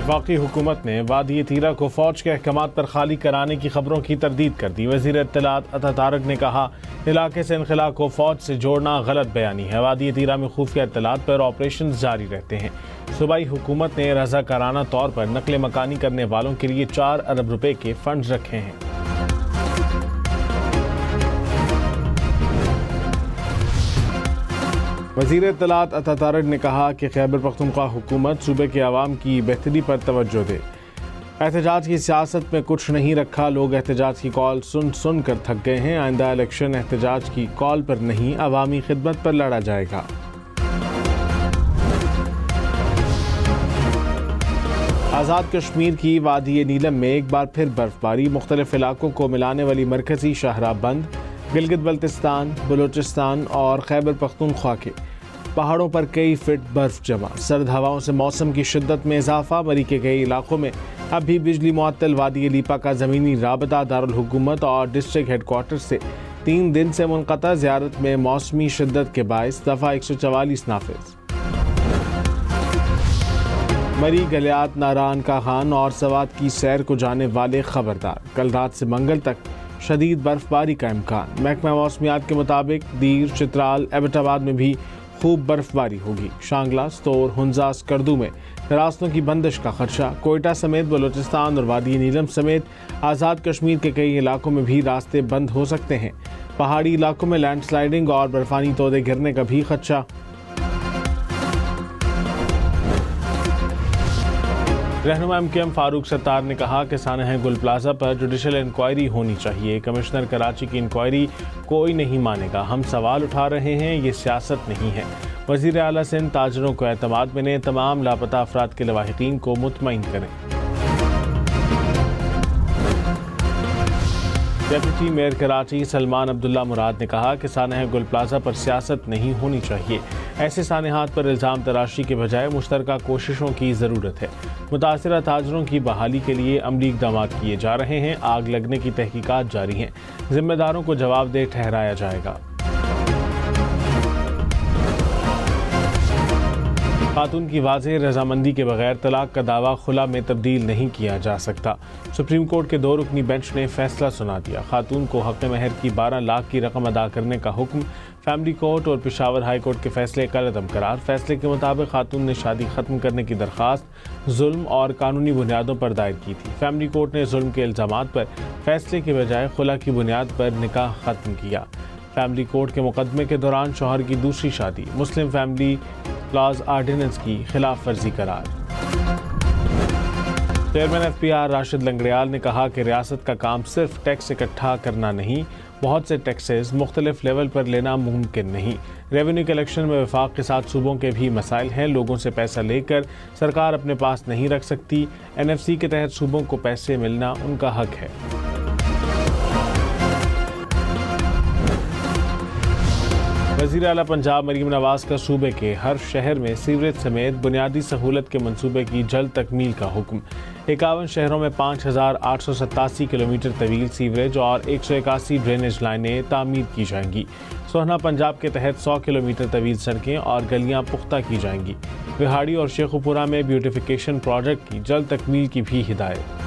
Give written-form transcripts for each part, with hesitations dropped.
وفاقی حکومت نے وادی تیرہ کو فوج کے احکامات پر خالی کرانے کی خبروں کی تردید کر دی۔ وزیر اطلاعات عطا طارق نے کہا، علاقے سے انخلا کو فوج سے جوڑنا غلط بیانی ہے۔ وادی تیرہ میں خفیہ اطلاعات پر آپریشن جاری رہتے ہیں۔ صوبائی حکومت نے رضاکارانہ طور پر نقل مکانی کرنے والوں کے لیے 4 ارب روپے کے فنڈز رکھے ہیں۔ وزیر اطلاعات عطا طارق نے کہا کہ خیبر پختونخوا حکومت صوبے کے عوام کی بہتری پر توجہ دے۔ احتجاج کی سیاست میں کچھ نہیں رکھا، لوگ احتجاج کی کال سن کر تھک گئے ہیں۔ آئندہ الیکشن احتجاج کی کال پر نہیں، عوامی خدمت پر لڑا جائے گا۔ آزاد کشمیر کی وادی نیلم میں ایک بار پھر برف باری، مختلف علاقوں کو ملانے والی مرکزی شاہراہ بند۔ گلگت بلتستان، بلوچستان اور خیبر پختونخوا کے پہاڑوں پر کئی فٹ برف جمع۔ سرد ہواؤں سے موسم کی شدت میں اضافہ، مری کے کئی علاقوں میں اب بھی بجلی معطل۔ وادی لیپا کا زمینی رابطہ دارالحکومت اور ڈسٹرکٹ ہیڈ کوارٹر سے 3 دن سے منقطع، زیارت میں موسمی شدت کے باعث دفعہ 144 نافذ۔ مری، گلیات، ناران کا خان اور سوات کی سیر کو جانے والے خبردار، کل رات سے منگل تک شدید برف باری کا امکان۔ محکمہ موسمیات کے مطابق دیر، چترال، ایبٹ آباد میں بھی خوب برف باری ہوگی۔ شانگلہ، ستور، ہنزا، اسکردو میں راستوں کی بندش کا خدشہ۔ کوئٹہ سمیت بلوچستان اور وادی نیلم سمیت آزاد کشمیر کے کئی علاقوں میں بھی راستے بند ہو سکتے ہیں۔ پہاڑی علاقوں میں لینڈ سلائیڈنگ اور برفانی تودے گرنے کا بھی خدشہ۔ رہنما MKM فاروق ستار نے کہا کہ سانحہ گل پلازہ پر جوڈیشل انکوائری ہونی چاہیے۔ کمشنر کراچی کی انکوائری کوئی نہیں مانے گا، ہم سوال اٹھا رہے ہیں، یہ سیاست نہیں ہے۔ وزیر اعلیٰ سندھ تاجروں کو اعتماد میں نے تمام لاپتہ افراد کے لواحقین کو مطمئن کریں۔ ڈپٹی میئر کراچی سلمان عبداللہ مراد نے کہا کہ سانحہ گل پلازہ پر سیاست نہیں ہونی چاہیے۔ ایسے سانحات پر الزام تراشی کے بجائے مشترکہ کوششوں کی ضرورت ہے۔ متاثرہ تاجروں کی بحالی کے لیے عملی اقدامات کیے جا رہے ہیں۔ آگ لگنے کی تحقیقات جاری ہیں، ذمہ داروں کو جواب دہ ٹھہرایا جائے گا۔ خاتون کی واضح رضامندی کے بغیر طلاق کا دعویٰ خلا میں تبدیل نہیں کیا جا سکتا۔ سپریم کورٹ کے 2 رکنی بینچ نے فیصلہ سنا دیا۔ خاتون کو حق مہر کی 12 لاکھ کی رقم ادا کرنے کا حکم۔ فیملی کورٹ اور پشاور ہائی کورٹ کے فیصلے کالعدم قرار۔ فیصلے کے مطابق خاتون نے شادی ختم کرنے کی درخواست ظلم اور قانونی بنیادوں پر دائر کی تھی۔ فیملی کورٹ نے ظلم کے الزامات پر فیصلے کے بجائے خلا کی بنیاد پر نکاح ختم کیا۔ فیملی کورٹ کے مقدمے کے دوران شوہر کی دوسری شادی مسلم فیملی لاز آرڈیننس کی خلاف ورزی قرار۔ چیئرمین FPR راشد لنگڑیال نے کہا کہ ریاست کا کام صرف ٹیکس اکٹھا کرنا نہیں، بہت سے ٹیکسز مختلف لیول پر لینا ممکن نہیں۔ ریونیو کلیکشن میں وفاق کے ساتھ صوبوں کے بھی مسائل ہیں۔ لوگوں سے پیسہ لے کر سرکار اپنے پاس نہیں رکھ سکتی۔ NFC کے تحت صوبوں کو پیسے ملنا ان کا حق ہے۔ وزیر اعلیٰ پنجاب مریم نواز کا صوبے کے ہر شہر میں سیوریج سمیت بنیادی سہولت کے منصوبے کی جلد تکمیل کا حکم۔ 51 شہروں میں 5887 کلومیٹر طویل سیوریج اور 181 ڈرینیج لائنیں تعمیر کی جائیں گی۔ سوہنا پنجاب کے تحت 100 کلومیٹر طویل سڑکیں اور گلیاں پختہ کی جائیں گی۔ وہاڑی اور شیخوپورہ میں بیوٹیفیکیشن پروجیکٹ کی جلد تکمیل کی بھی ہدایت۔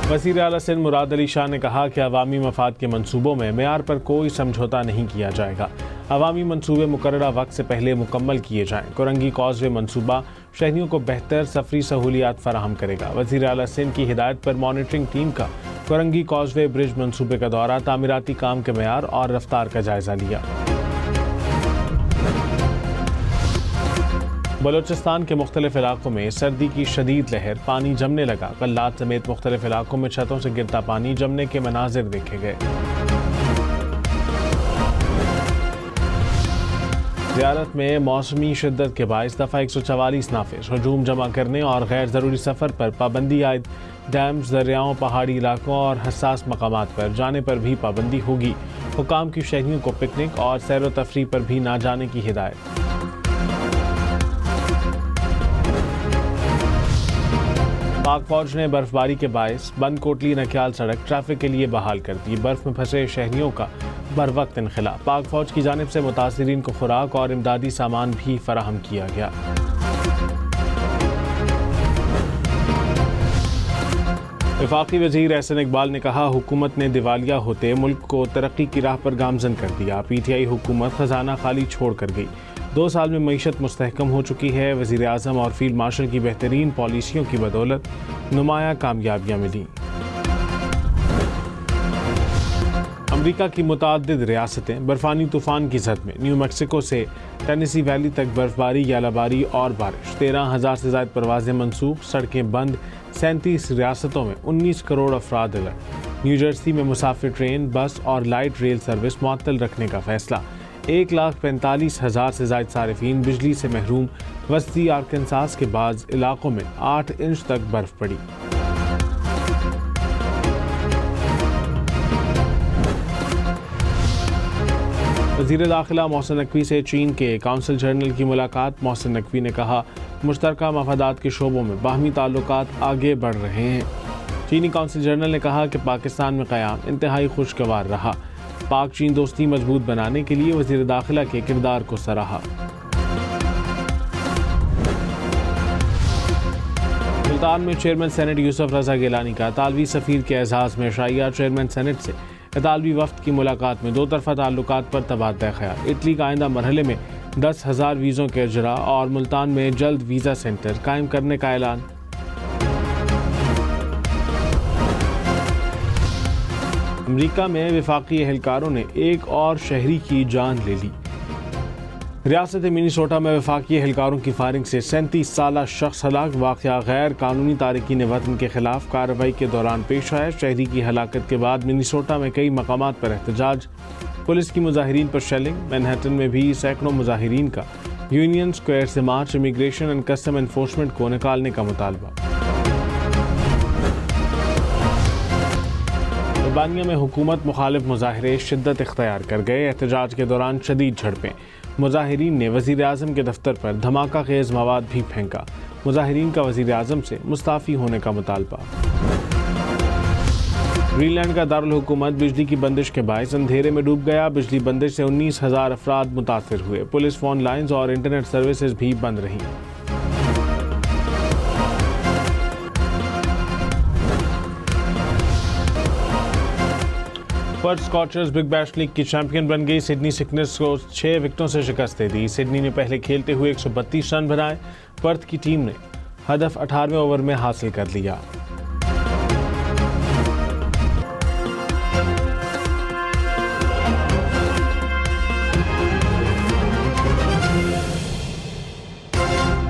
وزیر اعلیٰ سندھ مراد علی شاہ نے کہا کہ عوامی مفاد کے منصوبوں میں معیار پر کوئی سمجھوتہ نہیں کیا جائے گا۔ عوامی منصوبے مقررہ وقت سے پہلے مکمل کیے جائیں۔ کورنگی کازوے منصوبہ شہریوں کو بہتر سفری سہولیات فراہم کرے گا۔ وزیر اعلیٰ سندھ کی ہدایت پر مانیٹرنگ ٹیم کا کورنگی کازوے برج منصوبے کا دورہ، تعمیراتی کام کے معیار اور رفتار کا جائزہ لیا۔ بلوچستان کے مختلف علاقوں میں سردی کی شدید لہر، پانی جمنے لگا۔ غلات سمیت مختلف علاقوں میں چھتوں سے گرتا پانی جمنے کے مناظر دیکھے گئے۔ زیارت میں موسمی شدت کے باعث دفعہ 144 نافذ، ہجوم جمع کرنے اور غیر ضروری سفر پر پابندی عائد۔ ڈیمز، دریاؤں، پہاڑی علاقوں اور حساس مقامات پر جانے پر بھی پابندی ہوگی۔ حکام کی شہریوں کو پکنک اور سیر و تفریح پر بھی نہ جانے کی ہدایت۔ پاک فوج نے برف باری کے باعث بند کوٹلی نکیال سڑک ٹریفک کے لیے بحال کر دی۔ برف میں پھنسے شہریوں کا بروقت انخلا۔ پاک فوج کی جانب سے متاثرین کو خوراک اور امدادی سامان بھی فراہم کیا گیا۔ وفاقی وزیر احسن اقبال نے کہا، حکومت نے دیوالیہ ہوتے ملک کو ترقی کی راہ پر گامزن کر دیا۔ پی ٹی آئی حکومت خزانہ خالی چھوڑ کر گئی۔ 2 سال میں معیشت مستحکم ہو چکی ہے۔ وزیر اعظم اور فیلڈ مارشل کی بہترین پالیسیوں کی بدولت نمایاں کامیابیاں ملیں۔ امریکہ کی متعدد ریاستیں برفانی طوفان کی زد میں۔ نیو میکسیکو سے ٹینیسی ویلی تک برف باری، گالہ باری اور بارش۔ 13,000 سے زائد پروازیں منسوخ، سڑکیں بند۔ 37 ریاستوں میں 19 کروڑ افراد الرٹ۔ نیو جرسی میں مسافر ٹرین، بس اور لائٹ ریل سروس معطل رکھنے کا فیصلہ۔ 1,45,000 سے زائد صارفین بجلی سے محروم۔ وسطی آرکنساس کے بعض علاقوں میں 8 انچ تک برف پڑی۔ وزیر داخلہ محسن نقوی سے چین کے کونسل جنرل کی ملاقات۔ محسن نقوی نے کہا، مشترکہ مفادات کے شعبوں میں باہمی تعلقات آگے بڑھ رہے ہیں۔ چینی کونسل جنرل نے کہا کہ پاکستان میں قیام انتہائی خوشگوار رہا۔ پاک چین دوستی مضبوط بنانے کے لیے وزیر داخلہ کے کردار کو سراہا۔ ملتان میں چیئرمین سینٹ یوسف رضا گیلانی کا اطالوی سفیر کے اعزاز میں عشائیہ۔ چیئرمین سینٹ سے اطالوی وفد کی ملاقات میں 2 طرفہ تعلقات پر تبادلہ خیال۔ اٹلی کا آئندہ مرحلے میں 10,000 ویزوں کے اجراء اور ملتان میں جلد ویزا سینٹر قائم کرنے کا اعلان۔ امریکہ میں وفاقی اہلکاروں نے ایک اور شہری کی جان لے لی۔ ریاست منیسوٹا میں وفاقی اہلکاروں کی فائرنگ سے 37 سالہ شخص ہلاک۔ واقعہ غیر قانونی تارکین وطن کے خلاف کارروائی کے دوران پیش آیا۔ شہری کی ہلاکت کے بعد منیسوٹا میں کئی مقامات پر احتجاج۔ پولیس کی مظاہرین پر شیلنگ۔ مینہٹن میں بھی سینکڑوں مظاہرین کا یونین اسکوائر سے March. Immigration and custom enforcement کو نکالنے کا مطالبہ۔ البانیہ میں حکومت مخالف مظاہرے شدت اختیار کر گئے۔ احتجاج کے دوران شدید جھڑپیں۔ مظاہرین نے وزیر اعظم کے دفتر پر دھماکہ خیز مواد بھی پھینکا۔ مظاہرین کا وزیر اعظم سے مستعفی ہونے کا مطالبہ۔ گرین لینڈ کا دارالحکومت بجلی کی بندش کے باعث اندھیرے میں ڈوب گیا۔ بجلی بندش سے 19,000 افراد متاثر ہوئے۔ پولیس فون لائنز اور انٹرنیٹ سروسز بھی بند رہیں۔ پرتھ اسکاچرز بگ بیش لیگ کی چیمپئن بن گئی۔ سڈنی سکنرز کو 6 وکٹوں سے شکست دے دی۔ سڈنی نے پہلے کھیلتے ہوئے 132 رن بنائے۔ پرتھ کی ٹیم نے ہدف 18ویں اوور میں حاصل کر لیا۔